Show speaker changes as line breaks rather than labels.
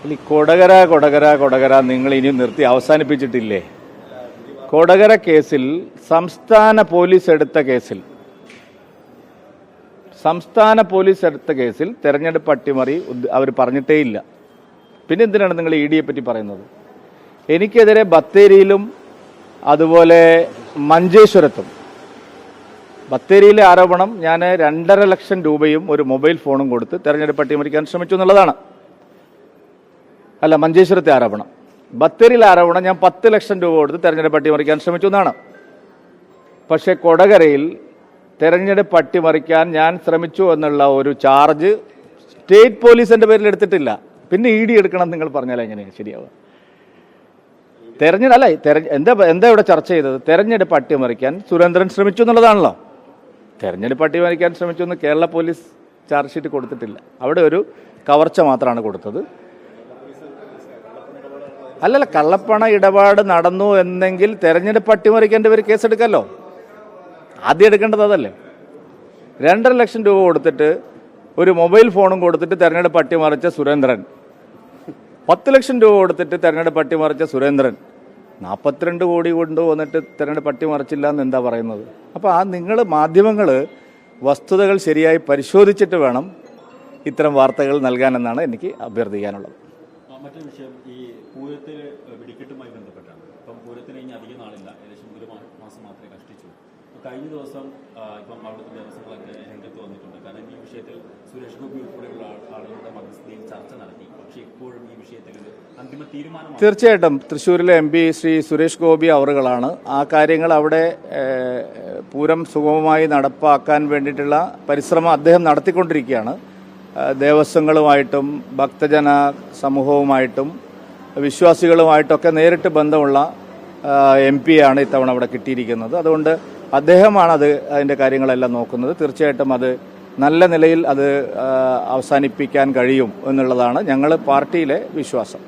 ഈ കൊടകര നിങ്ങൾ ഇനി നിർത്തി അവസാനിപ്പിച്ചിട്ടില്ലേ? കൊടകര കേസിൽ സംസ്ഥാന പോലീസ് എടുത്ത കേസിൽ തെരഞ്ഞെടുപ്പ് അട്ടിമറി അവർ പറഞ്ഞിട്ടേ ഇല്ല. പിന്നെ എന്തിനാണ് നിങ്ങൾ ഇ ഡിയെ പറ്റി പറയുന്നത്? എനിക്കെതിരെ ബത്തേരിയിലും അതുപോലെ മഞ്ചേശ്വരത്തും ബത്തേരിയിലെ ആരോപണം ഞാൻ 2.5 ലക്ഷം രൂപയും ഒരു മൊബൈൽ ഫോണും കൊടുത്ത് തെരഞ്ഞെടുപ്പ് അട്ടിമറിക്കാൻ ശ്രമിച്ചു എന്നുള്ളതാണ്. അല്ല, മഞ്ചേശ്വരത്തെ ആരോപണം. ബത്തേരിയിലെ ആരോപണം ഞാൻ 10 ലക്ഷം രൂപ കൊടുത്ത് തെരഞ്ഞെടുപ്പ് അട്ടിമറിക്കാൻ ശ്രമിച്ചു എന്നാണ്. പക്ഷേ കൊടകരയിൽ തെരഞ്ഞെടുപ്പ് അട്ടിമറിക്കാൻ ഞാൻ ശ്രമിച്ചു എന്നുള്ള ഒരു ചാർജ് സ്റ്റേറ്റ് പോലീസിന്റെ പേരിൽ എടുത്തിട്ടില്ല. പിന്നെ ഇ ഡി എടുക്കണം നിങ്ങൾ പറഞ്ഞാൽ എങ്ങനെയാണ് ശരിയാവുക? എന്താ ഇവിടെ ചർച്ച ചെയ്തത്? തെരഞ്ഞെടുപ്പ് അട്ടിമറിക്കാൻ സുരേന്ദ്രൻ ശ്രമിച്ചു എന്നുള്ളതാണല്ലോ. തെരഞ്ഞെടുപ്പ് അട്ടിമറിക്കാൻ ശ്രമിച്ചു എന്ന് കേരള പോലീസ് ചാർജ് ഷീറ്റ് കൊടുത്തിട്ടില്ല. അവിടെ ഒരു കവർച്ച മാത്രമാണ് കൊടുത്തത്. അല്ലല്ല, കള്ളപ്പണ ഇടപാട് നടന്നു എന്നെങ്കിൽ തെരഞ്ഞെടുപ്പ് അട്ടിമറിക്കേണ്ട പേര് കേസെടുക്കല്ലോ. ആദ്യം എടുക്കേണ്ടത് അതല്ലേ. 2.5 ലക്ഷം രൂപ കൊടുത്തിട്ട് ഒരു മൊബൈൽ ഫോണും കൊടുത്തിട്ട് തെരഞ്ഞെടുപ്പ് അട്ടിമറിച്ച സുരേന്ദ്രൻ, 10 ലക്ഷം രൂപ കൊടുത്തിട്ട് തെരഞ്ഞെടുപ്പ് അട്ടിമറിച്ച സുരേന്ദ്രൻ 42 കോടി കൊണ്ടുവന്നിട്ട് തെരഞ്ഞെടുപ്പ് അട്ടിമറിച്ചില്ല എന്ന് എന്താ പറയുന്നത്? അപ്പോൾ നിങ്ങൾ മാധ്യമങ്ങൾ വസ്തുതകൾ ശരിയായി പരിശോധിച്ചിട്ട് വേണം ഇത്തരം വാർത്തകൾ നൽകാനെന്നാണ് എനിക്ക് അഭ്യർത്ഥിക്കാനുള്ളത്.
മറ്റൊരു വിഷയം, ഈ പൂരത്തിൽ വെടിക്കെട്ടുമായി ബന്ധപ്പെട്ടാണ്. ഇപ്പം പൂരത്തിന് ഇനി അധികം നാളില്ല, ഏകദേശം 1 മാസം മാത്രമേ കഷ്ടിച്ചു. കഴിഞ്ഞ ദിവസം ഇപ്പം അവിടുത്തെ ദേവസ്വങ്ങളൊക്കെ രംഗത്ത് വന്നിട്ടുണ്ട്. കാരണം ഈ വിഷയത്തിൽ സുരേഷ് ഗോപി ഉൾപ്പെടെയുള്ള ആളുകളുടെ മധ്യസ്ഥതയിൽ ചർച്ച നടത്തി. പക്ഷേ ഇപ്പോഴും ഈ വിഷയത്തിൽ അന്തിമ തീരുമാനം
തീർച്ചയായിട്ടും തൃശ്ശൂരിലെ MP ശ്രീ സുരേഷ് ഗോപി അവറുകളാണ് ആ കാര്യങ്ങൾ അവിടെ പൂരം സുഗമമായി നടപ്പാക്കാൻ വേണ്ടിയിട്ടുള്ള പരിശ്രമം അദ്ദേഹം നടത്തിക്കൊണ്ടിരിക്കുകയാണ്. ദേവസ്വങ്ങളുമായിട്ടും ഭക്തജന സമൂഹവുമായിട്ടും വിശ്വാസികളുമായിട്ടൊക്കെ നേരിട്ട് ബന്ധമുള്ള MP ആണ് ഇത്തവണ അവിടെ കിട്ടിയിരിക്കുന്നത്. അതുകൊണ്ട് അദ്ദേഹമാണ് അതിൻ്റെ കാര്യങ്ങളെല്ലാം നോക്കുന്നത്. തീർച്ചയായിട്ടും അത് നല്ല നിലയിൽ അത് അവസാനിപ്പിക്കാൻ കഴിയും എന്നുള്ളതാണ് ഞങ്ങൾ പാർട്ടിയിലെ വിശ്വാസം.